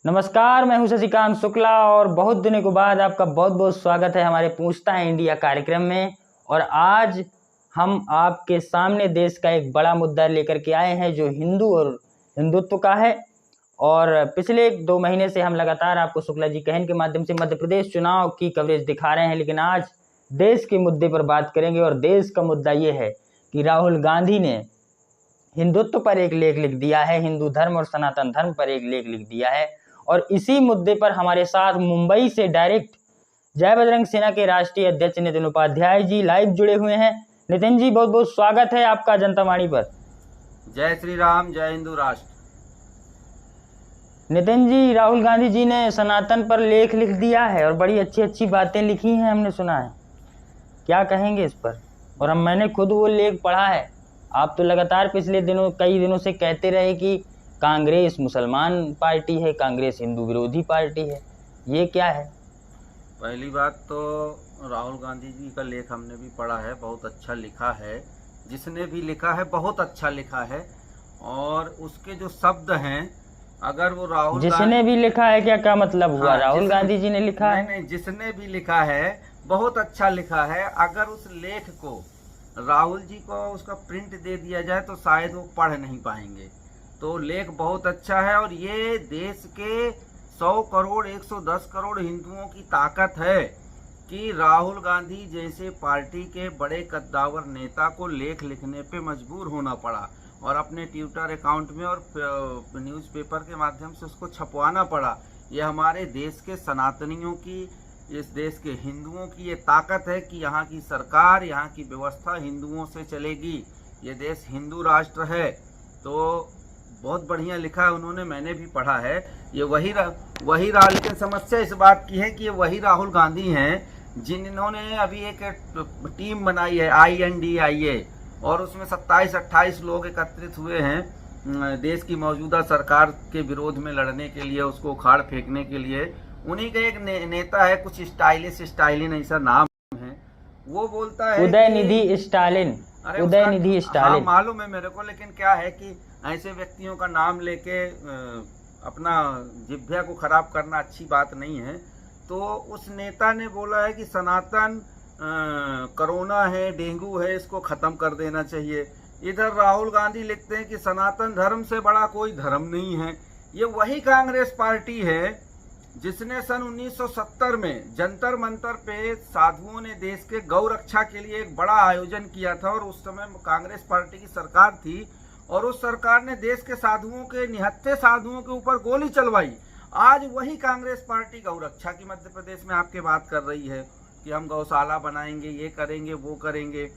नमस्कार, मैं हूं शशिकांत शुक्ला और बहुत दिनों के बाद आपका बहुत बहुत स्वागत है हमारे पूछता है इंडिया कार्यक्रम में। और आज हम आपके सामने देश का एक बड़ा मुद्दा लेकर के आए हैं जो हिंदू और हिंदुत्व का है। और पिछले 2 महीने से हम लगातार आपको शुक्ला जी कहन के माध्यम से मध्य प्रदेश चुनाव की कवरेज दिखा रहे हैं, लेकिन आज देश के मुद्दे पर बात करेंगे। और देश का मुद्दा ये है कि राहुल गांधी ने हिंदुत्व पर एक लेख लिख दिया है, हिंदू धर्म और सनातन धर्म पर एक लेख लिख दिया है। और इसी मुद्दे पर हमारे साथ मुंबई से डायरेक्ट जय बजरंग सेना के राष्ट्रीय अध्यक्ष नितिन उपाध्याय जी लाइव जुड़े हुए हैं। नितिन जी, बहुत बहुत स्वागत है आपका जनता वाणी पर। जय श्री राम, जय हिंदू राष्ट्र। नितिन जी, राहुल गांधी जी ने सनातन पर लेख लिख दिया है और बड़ी अच्छी अच्छी बातें लिखी हैं, हमने सुना है। क्या कहेंगे इस पर? और मैंने खुद वो लेख पढ़ा है। आप तो लगातार पिछले कई दिनों से कहते रहे कि कांग्रेस मुसलमान पार्टी है, कांग्रेस हिंदू विरोधी पार्टी है। ये क्या है? पहली बात तो राहुल गांधी जी का लेख हमने भी पढ़ा है, बहुत अच्छा लिखा है। जिसने भी लिखा है बहुत अच्छा लिखा है। और उसके जो शब्द हैं, अगर वो राहुल जिसने भी लिखा है, क्या मतलब हुआ? राहुल गांधी जी ने लिखा है? नहीं, जिसने भी लिखा है बहुत अच्छा लिखा है। अगर उस लेख को राहुल जी को उसका प्रिंट दे दिया जाए तो शायद वो पढ़ नहीं पाएंगे। तो लेख बहुत अच्छा है और ये देश के 100 करोड़ 110 करोड़ हिंदुओं की ताकत है कि राहुल गांधी जैसे पार्टी के बड़े कद्दावर नेता को लेख लिखने पे मजबूर होना पड़ा और अपने ट्विटर अकाउंट में और न्यूज़पेपर के माध्यम से उसको छपवाना पड़ा। ये हमारे देश के सनातनियों की, इस देश के हिंदुओं की ये ताकत है कि यहाँ की सरकार, यहाँ की व्यवस्था हिंदुओं से चलेगी। ये देश हिंदू राष्ट्र है। तो बहुत बढ़िया लिखा है उन्होंने, मैंने भी पढ़ा है। ये वही लेकिन समस्या इस बात की है कि ये वही राहुल गांधी हैं जिन्होंने अभी एक टीम बनाई है INDIA और उसमें 27-28 लोग एकत्रित हुए हैं देश की मौजूदा सरकार के विरोध में लड़ने के लिए, उसको उखाड़ फेंकने के लिए। उन्हीं का एक नेता है, कुछ स्टालिन ऐसा नाम है। वो बोलता है उदयनिधि स्टालिन। उदयनिधि स्टालिन, हाँ, मालूम है मेरे को। लेकिन क्या है कि ऐसे व्यक्तियों का नाम लेके अपना जिह्वा को खराब करना अच्छी बात नहीं है। तो उस नेता ने बोला है कि सनातन कोरोना है, डेंगू है, इसको खत्म कर देना चाहिए। इधर राहुल गांधी लिखते हैं कि सनातन धर्म से बड़ा कोई धर्म नहीं है। ये वही कांग्रेस पार्टी है जिसने सन 1970 में जंतर मंतर पे साधुओं ने देश के गौ रक्षा के लिए एक बड़ा आयोजन किया था। और उस समय कांग्रेस पार्टी की सरकार थी और उस सरकार ने देश के साधुओं के, निहत्थे साधुओं के ऊपर गोली चलवाई। आज वही कांग्रेस पार्टी गौ रक्षा की मध्य प्रदेश में आपके बात कर रही है कि हम गौशाला बनाएंगे, ये करेंगे, वो करेंगे।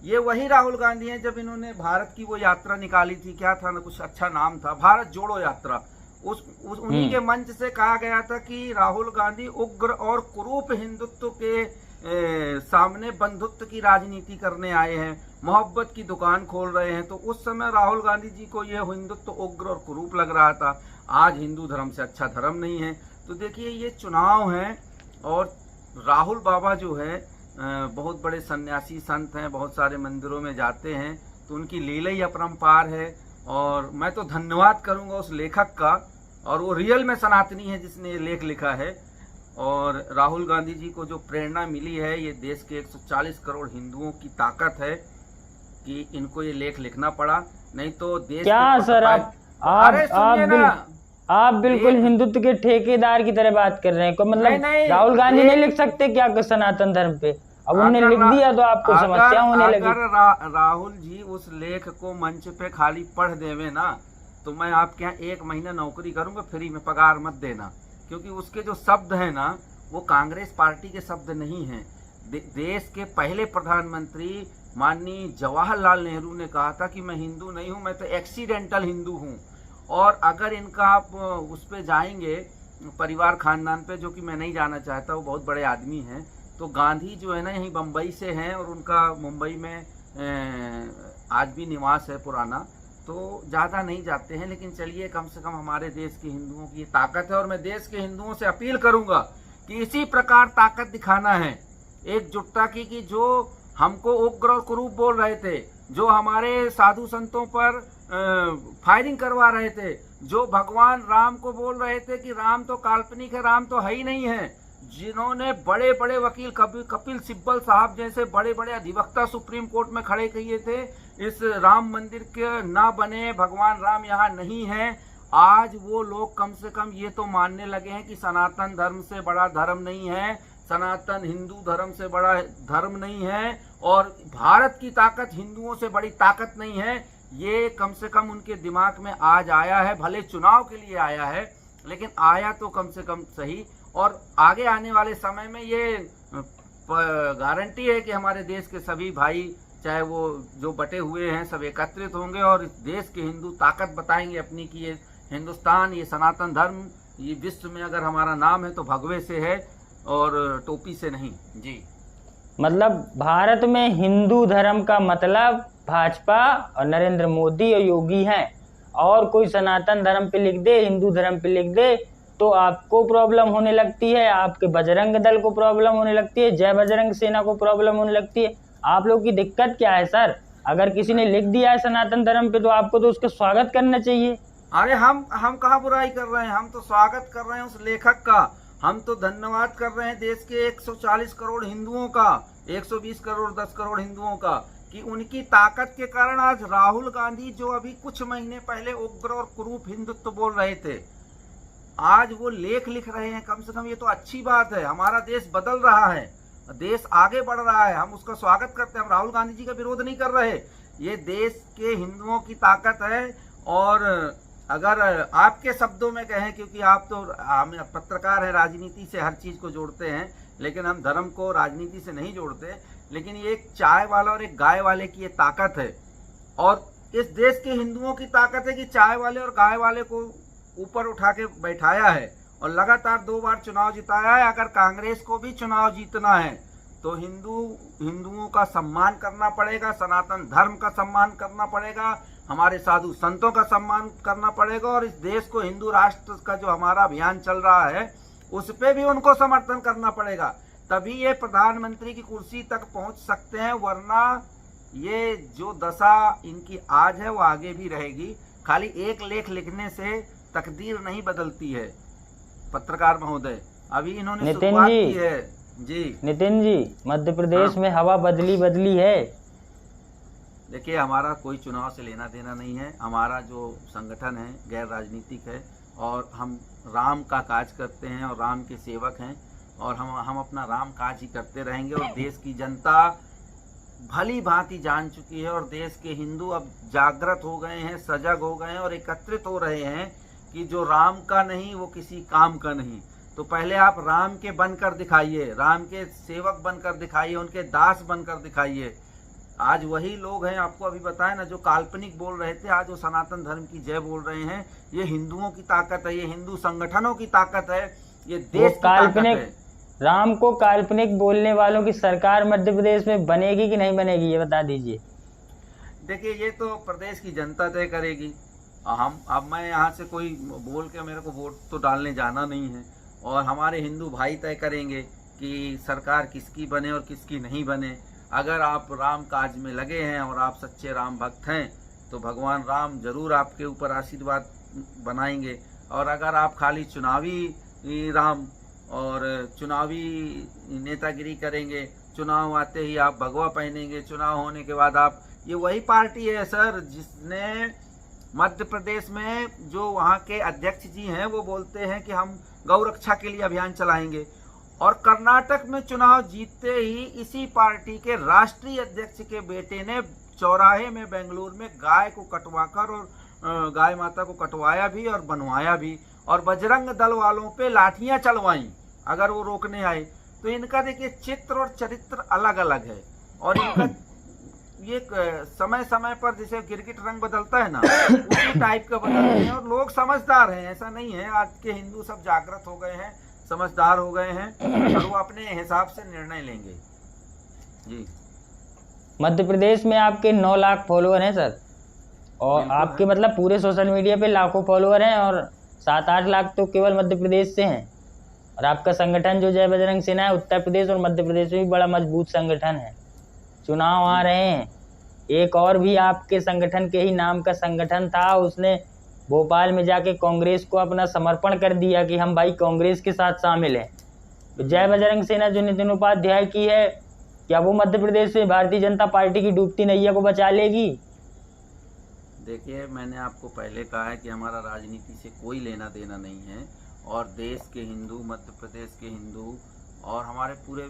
ये वही राहुल गांधी हैं जब इन्होंने भारत की वो यात्रा निकाली थी, क्या था ना, कुछ अच्छा नाम था, भारत जोड़ो यात्रा। उन्हीं के मंच से कहा गया था कि राहुल गांधी उग्र और कुरूप हिंदुत्व के सामने बंधुत्व की राजनीति करने आए हैं, मोहब्बत की दुकान खोल रहे हैं। तो उस समय राहुल गांधी जी को यह हिंदुत्व उग्र और कुरूप लग रहा था। आज हिंदू धर्म से अच्छा धर्म नहीं है। तो देखिए, ये चुनाव है और राहुल बाबा जो है बहुत बड़े सन्यासी संत हैं, बहुत सारे मंदिरों में जाते हैं, तो उनकी लीला ही अपरंपार है। और मैं तो धन्यवाद करूंगा उस लेखक का, और वो रियल में सनातनी है जिसने ये लेख लिखा है। और राहुल गांधी जी को जो प्रेरणा मिली है, ये देश के 140 करोड़ हिंदुओं की ताकत है कि इनको ये लेख लिखना पड़ा। नहीं तो देश क्या सर, आप बिल्कुल हिंदुत्व के ठेकेदार की तरह बात कर रहे हैं। को मतलब नहीं, राहुल गांधी नहीं लिख सकते क्या सनातन धर्म पे? अब उन्होंने लिख दिया तो आपको समस्या होने लगी। अगर राहुल जी उस लेख को मंच पे खाली पढ़ देवे ना, तो मैं आपके यहाँ 1 महीना नौकरी करूंगा फ्री में, पगार मत देना। क्योंकि उसके जो शब्द हैं ना, वो कांग्रेस पार्टी के शब्द नहीं हैं। देश के पहले प्रधानमंत्री माननीय जवाहरलाल नेहरू ने कहा था कि मैं हिंदू नहीं हूं, मैं तो एक्सीडेंटल हिंदू हूं। और अगर इनका आप उस पे जाएंगे परिवार खानदान पे, जो कि मैं नहीं जाना चाहता, वो बहुत बड़े आदमी हैं। तो गांधी जो है ना, यहीं बम्बई से हैं और उनका मुंबई में आज भी निवास है पुराना। तो ज़्यादा नहीं जाते हैं, लेकिन चलिए, कम से कम हमारे देश के हिंदुओं की ये ताकत है। और मैं देश के हिंदुओं से अपील करूंगा कि इसी प्रकार ताकत दिखाना है, एकजुटता की, कि जो हमको उग्र और कुरूप बोल रहे थे, जो हमारे साधु संतों पर फायरिंग करवा रहे थे, जो भगवान राम को बोल रहे थे कि राम तो काल्पनिक है, राम तो है ही नहीं है, जिन्होंने बड़े बड़े वकील कपिल सिब्बल साहब जैसे बड़े बड़े अधिवक्ता सुप्रीम कोर्ट में खड़े किए थे इस राम मंदिर के ना बने, भगवान राम यहाँ नहीं है, आज वो लोग कम से कम ये तो मानने लगे हैं कि सनातन धर्म से बड़ा धर्म नहीं है, सनातन हिंदू धर्म से बड़ा धर्म नहीं है, और भारत की ताकत हिंदुओं से बड़ी ताकत नहीं है। ये कम से कम उनके दिमाग में आज आया है, भले चुनाव के लिए आया है, लेकिन आया तो कम से कम सही। और आगे आने वाले समय में ये गारंटी है कि हमारे देश के सभी भाई, चाहे वो जो बटे हुए हैं, सब एकत्रित होंगे और इस देश के हिंदू ताकत बताएंगे अपनी कि ये हिंदुस्तान, ये सनातन धर्म, ये विश्व में अगर हमारा नाम है तो भगवे से है और टोपी से नहीं। जी, मतलब भारत में हिंदू धर्म का मतलब भाजपा और नरेंद्र मोदी और योगी हैं, और कोई सनातन धर्म पे लिख दे, हिंदू धर्म पे लिख दे तो आपको प्रॉब्लम होने लगती है, आपके बजरंग दल को प्रॉब्लम होने लगती है, जय बजरंग सेना को प्रॉब्लम होने लगती है। आप लोग की दिक्कत क्या है सर? अगर किसी ने लिख दिया है सनातन धर्म पे तो आपको तो उसका स्वागत करना चाहिए। अरे हम कहाँ बुराई कर रहे हैं, हम तो स्वागत कर रहे हैं उस लेखक का, हम तो धन्यवाद कर रहे हैं देश के 140 करोड़ हिंदुओं का, 120 करोड़ 10 करोड़ हिंदुओं का, कि उनकी ताकत के कारण आज राहुल गांधी, जो अभी कुछ महीने पहले उग्र और कुरूप हिंदुत्व बोल रहे थे, आज वो लेख लिख रहे हैं। कम से कम ये तो अच्छी बात है, हमारा देश बदल रहा है, देश आगे बढ़ रहा है, हम उसका स्वागत करते हैं। हम राहुल गांधी जी का विरोध नहीं कर रहे, ये देश के हिंदुओं की ताकत है। और अगर आपके शब्दों में कहें, क्योंकि आप तो हम पत्रकार हैं, राजनीति से हर चीज को जोड़ते हैं, लेकिन हम धर्म को राजनीति से नहीं जोड़ते, लेकिन ये एक चाय वाला और एक गाय वाले की ये ताकत है, और इस देश के हिंदुओं की ताकत है कि चाय वाले और गाय वाले को ऊपर उठा के बैठाया है और लगातार 2 बार चुनाव जिताया है। अगर कांग्रेस को भी चुनाव जीतना है तो हिंदुओं का सम्मान करना पड़ेगा, सनातन धर्म का सम्मान करना पड़ेगा, हमारे साधु संतों का सम्मान करना पड़ेगा, और इस देश को हिंदू राष्ट्र का जो हमारा अभियान चल रहा है उस पर भी उनको समर्थन करना पड़ेगा, तभी ये प्रधानमंत्री की कुर्सी तक पहुंच सकते हैं। वरना ये जो दशा इनकी आज है वो आगे भी रहेगी। खाली एक लेख लिखने से तकदीर नहीं बदलती है पत्रकार महोदय, अभी इन्होंने शुरुआत की है। जी नितिन जी, मध्य प्रदेश में हवा बदली है। देखिए, हमारा कोई चुनाव से लेना देना नहीं है, हमारा जो संगठन है गैर राजनीतिक है, और हम राम का काज करते हैं और राम के सेवक हैं, और हम अपना राम काज ही करते रहेंगे। और देश की जनता भली भांति जान चुकी है, और देश के हिंदू अब जागृत हो गए हैं, सजग हो गए हैं और एकत्रित हो रहे हैं कि जो राम का नहीं वो किसी काम का नहीं। तो पहले आप राम के बनकर दिखाइए, राम के सेवक बनकर दिखाइए, उनके दास बनकर दिखाइए। आज वही लोग हैं, आपको अभी बताया ना, जो काल्पनिक बोल रहे थे, आज वो सनातन धर्म की जय बोल रहे हैं। ये हिंदुओं की ताकत है, ये हिंदू संगठनों की ताकत है, ये देश की ताकत है। राम को काल्पनिक बोलने वालों की सरकार मध्य प्रदेश में बनेगी कि नहीं बनेगी, ये बता दीजिए। देखिए, ये तो प्रदेश की जनता तय करेगी। अब मैं यहाँ से कोई बोल के मेरे को वोट तो डालने जाना नहीं है, और हमारे हिंदू भाई तय करेंगे कि सरकार किसकी बने और किसकी नहीं बने। अगर आप राम काज में लगे हैं और आप सच्चे राम भक्त हैं तो भगवान राम जरूर आपके ऊपर आशीर्वाद बनाएंगे। और अगर आप खाली चुनावी राम और चुनावी नेतागिरी करेंगे, चुनाव आते ही आप भगवा पहनेंगे, चुनाव होने के बाद आप, ये वही पार्टी है सर जिसने मध्य प्रदेश में, जो वहाँ के अध्यक्ष जी हैं वो बोलते हैं कि हम गौ रक्षा के लिए अभियान चलाएंगे, और कर्नाटक में चुनाव जीतते ही इसी पार्टी के राष्ट्रीय अध्यक्ष के बेटे ने चौराहे में बेंगलुरु में गाय को कटवाकर और गाय माता को कटवाया भी और बनवाया भी, और बजरंग दल वालों पे लाठियां चलवाई अगर वो रोकने आए। तो इनका देखिए चित्र और चरित्र अलग अलग है, और इनका ये समय समय पर जैसे गिरगिट रंग बदलता है ना, उसी टाइप का बदलते हैं। और लोग समझदार हैं, ऐसा नहीं है, आज के हिंदू सब जागृत हो गए हैं, समझदार हो गए हैं, और वो अपने हिसाब से निर्णय लेंगे। जी, मध्य प्रदेश में आपके 9 लाख फॉलोअर हैं सर, और आपके मतलब पूरे सोशल मीडिया पे लाखों फॉलोअर हैं, और 7-8 लाख तो केवल मध्य प्रदेश से हैं। और आपका संगठन जो जय बजरंग सेना है, उत्तर प्रदेश और मध्य प्रदेश में भी बड़ा मजबूत संगठन है। चुनाव आ रहे हैं, एक और भी आपके संगठन के ही नाम का संगठन था, उसने भोपाल में जाके कांग्रेस को अपना समर्पण कर दिया कि हम भाई कांग्रेस के साथ शामिल हैं। तो जय बजरंग सेना जो नितिन उपाध्याय की है, क्या वो मध्य प्रदेश में भारतीय जनता पार्टी की डूबती नैया को बचा लेगी? देखिए, मैंने आपको पहले कहा है कि हमारा राजनीति से कोई लेना देना नहीं है, और देश के हिंदू, मध्य प्रदेश के हिंदू और हमारे पूरे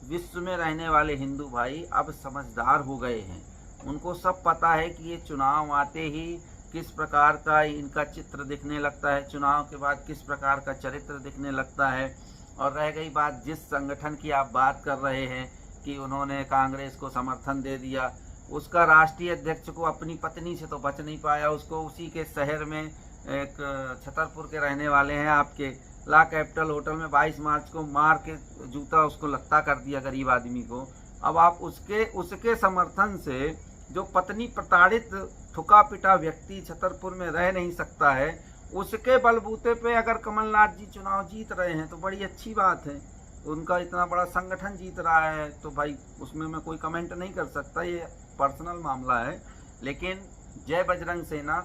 विश्व में रहने वाले हिंदू भाई अब समझदार हो गए हैं। उनको सब पता है कि ये चुनाव आते ही किस प्रकार का इनका चित्र दिखने लगता है, चुनाव के बाद किस प्रकार का चरित्र दिखने लगता है। और रह गई बात, जिस संगठन की आप बात कर रहे हैं कि उन्होंने कांग्रेस को समर्थन दे दिया, उसका राष्ट्रीय अध्यक्ष को अपनी पत्नी से तो बच नहीं पाया, उसको उसी के शहर में एक छतरपुर के रहने वाले हैं आपके ला कैपिटल होटल में 22 मार्च को मार के जूता उसको लत्ता कर दिया गरीब आदमी को। अब आप उसके समर्थन से जो पत्नी प्रताड़ित ठुका पिटा व्यक्ति छतरपुर में रह नहीं सकता है, उसके बलबूते पे अगर कमलनाथ जी चुनाव जीत रहे हैं तो बड़ी अच्छी बात है। उनका इतना बड़ा संगठन जीत रहा है तो भाई उसमें मैं कोई कमेंट नहीं कर सकता, ये पर्सनल मामला है। लेकिन जय बजरंग सेना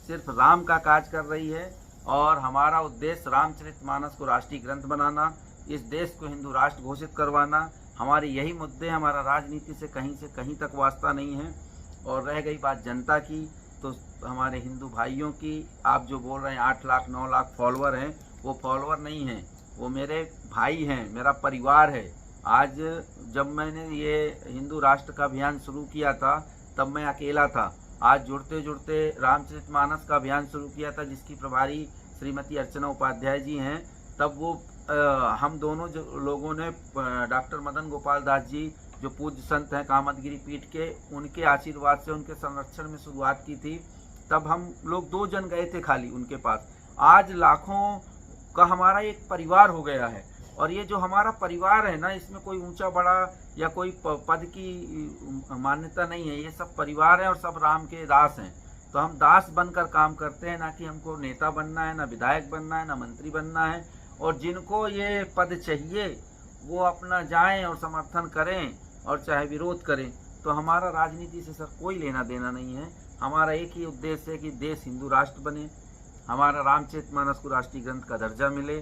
सिर्फ राम का काज कर रही है, और हमारा उद्देश्य रामचरितमानस को राष्ट्रीय ग्रंथ बनाना, इस देश को हिंदू राष्ट्र घोषित करवाना, हमारे यही मुद्दे। हमारा राजनीति से कहीं तक वास्ता नहीं है। और रह गई बात जनता की, तो हमारे हिंदू भाइयों की, आप जो बोल रहे हैं 8 लाख 9 लाख फॉलोअर हैं, वो फॉलोअर नहीं हैं, वो मेरे भाई हैं, मेरा परिवार है। आज जब मैंने ये हिंदू राष्ट्र का अभियान शुरू किया था तब मैं अकेला था। आज जुड़ते जुड़ते रामचरितमानस का अभियान शुरू किया था, जिसकी प्रभारी श्रीमती अर्चना उपाध्याय जी हैं। तब वो हम दोनों लोगों ने डॉक्टर मदन गोपाल दास जी जो पूज्य संत हैं कामतगिरी पीठ के, उनके आशीर्वाद से, उनके संरक्षण में शुरुआत की थी। तब हम लोग 2 जन गए थे खाली उनके पास। आज लाखों का हमारा एक परिवार हो गया है, और ये जो हमारा परिवार है ना, इसमें कोई ऊंचा बड़ा या कोई पद की मान्यता नहीं है। ये सब परिवार है और सब राम के दास हैं। तो हम दास बनकर काम करते हैं, ना कि हमको नेता बनना है, ना विधायक बनना है, ना मंत्री बनना है। और जिनको ये पद चाहिए वो अपना जाएं और समर्थन करें, और चाहे विरोध करें। तो हमारा राजनीति से सर कोई लेना देना नहीं है। हमारा एक ही उद्देश्य है कि देश हिंदू राष्ट्र बने, हमारा रामचरितमानस को राष्ट्रीय ग्रंथ का दर्जा मिले,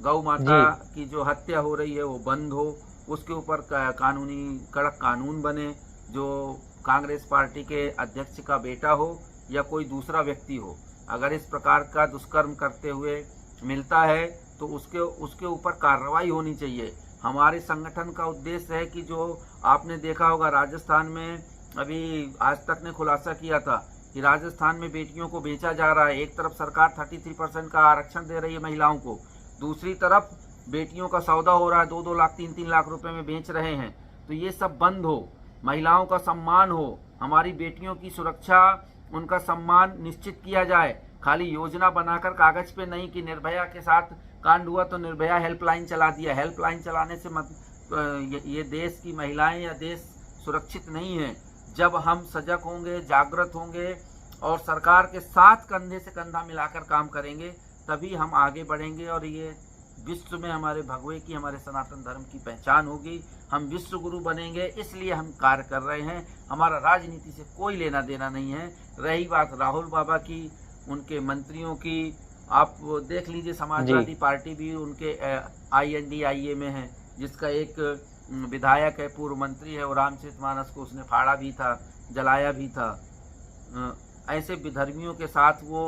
गौ माता की जो हत्या हो रही है वो बंद हो, उसके ऊपर कानूनी कड़क कानून बने। जो कांग्रेस पार्टी के अध्यक्ष का बेटा हो या कोई दूसरा व्यक्ति हो, अगर इस प्रकार का दुष्कर्म करते हुए मिलता है तो उसके ऊपर कार्रवाई होनी चाहिए। हमारे संगठन का उद्देश्य है कि जो आपने देखा होगा राजस्थान में, अभी आज तक ने खुलासा किया था कि राजस्थान में बेटियों को बेचा जा रहा है। एक तरफ सरकार 33% का आरक्षण दे रही है महिलाओं को, दूसरी तरफ बेटियों का सौदा हो रहा है, 2-2 लाख 3-3 लाख रुपए में बेच रहे हैं। तो ये सब बंद हो, महिलाओं का सम्मान हो, हमारी बेटियों की सुरक्षा, उनका सम्मान निश्चित किया जाए। खाली योजना बनाकर कागज पे नहीं कि निर्भया के साथ कांड हुआ तो निर्भया हेल्पलाइन चला दिया। हेल्पलाइन चलाने से ये देश की महिलाएं या देश सुरक्षित नहीं है। जब हम सजग होंगे, जागृत होंगे और सरकार के साथ कंधे से कंधा मिलाकर काम करेंगे, तभी हम आगे बढ़ेंगे और ये विश्व में हमारे भगवे की, हमारे सनातन धर्म की पहचान होगी। हम विश्व गुरु बनेंगे, इसलिए हम कार्य कर रहे हैं। हमारा राजनीति से कोई लेना देना नहीं है। रही बात राहुल बाबा की, उनके मंत्रियों की, आप देख लीजिए समाजवादी पार्टी भी उनके INDIA में है, जिसका एक विधायक है, पूर्व मंत्री है, और रामचरितमानस को उसने फाड़ा भी था, जलाया भी था। ऐसे विधर्मियों के साथ वो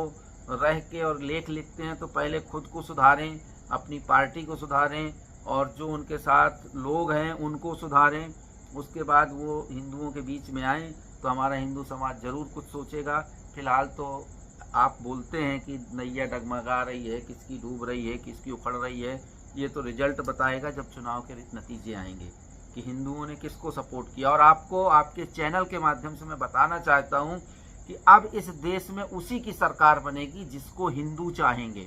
रह के और लेख लिखते हैं, तो पहले खुद को सुधारें, अपनी पार्टी को सुधारें, और जो उनके साथ लोग हैं उनको सुधारें। उसके बाद वो हिंदुओं के बीच में आएँ तो हमारा हिंदू समाज जरूर कुछ सोचेगा। फिलहाल तो आप बोलते हैं कि नैया डगमगा रही है, किसकी डूब रही है, किसकी उखड़ रही है, ये तो रिजल्ट बताएगा जब चुनाव के नतीजे आएंगे कि हिंदुओं ने किसको सपोर्ट किया। और आपको आपके चैनल के माध्यम से मैं बताना चाहता हूं कि अब इस देश में उसी की सरकार बनेगी जिसको हिंदू चाहेंगे,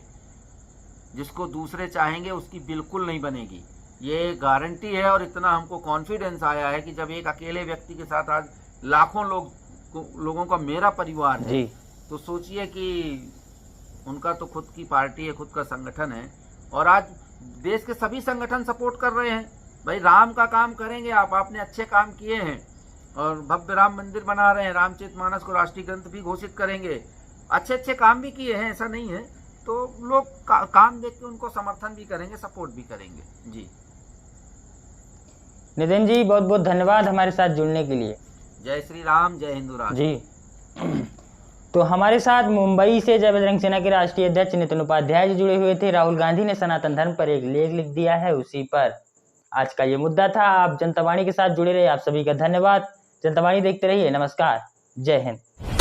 जिसको दूसरे चाहेंगे उसकी बिल्कुल नहीं बनेगी। ये गारंटी है, और इतना हमको कॉन्फिडेंस आया है कि जब एक अकेले व्यक्ति के साथ आज लाखों लोगों का मेरा परिवार है, तो सोचिए कि उनका तो खुद की पार्टी है, खुद का संगठन है, और आज देश के सभी संगठन सपोर्ट कर रहे हैं। भाई राम का काम करेंगे आप, आपने अच्छे काम किए हैं, और भव्य राम मंदिर बना रहे हैं, रामचरितमानस को राष्ट्रीय ग्रंथ भी घोषित करेंगे, अच्छे अच्छे काम भी किए हैं, ऐसा नहीं है। तो लोग काम देख के उनको समर्थन भी करेंगे, सपोर्ट भी करेंगे। जी नितिन जी, बहुत बहुत धन्यवाद हमारे साथ जुड़ने के लिए। जय श्री राम, जय हिंदू राष्ट्र। जी तो हमारे साथ मुंबई से जय बजरंग सेना के राष्ट्रीय अध्यक्ष नितिन उपाध्याय जी जुड़े हुए थे। राहुल गांधी ने सनातन धर्म पर एक लेख लिख दिया है, उसी पर आज का ये मुद्दा था। आप जनता वाणी के साथ जुड़े रहे, आप सभी का धन्यवाद। जनता वाणी देखते रहिए। नमस्कार, जय हिंद।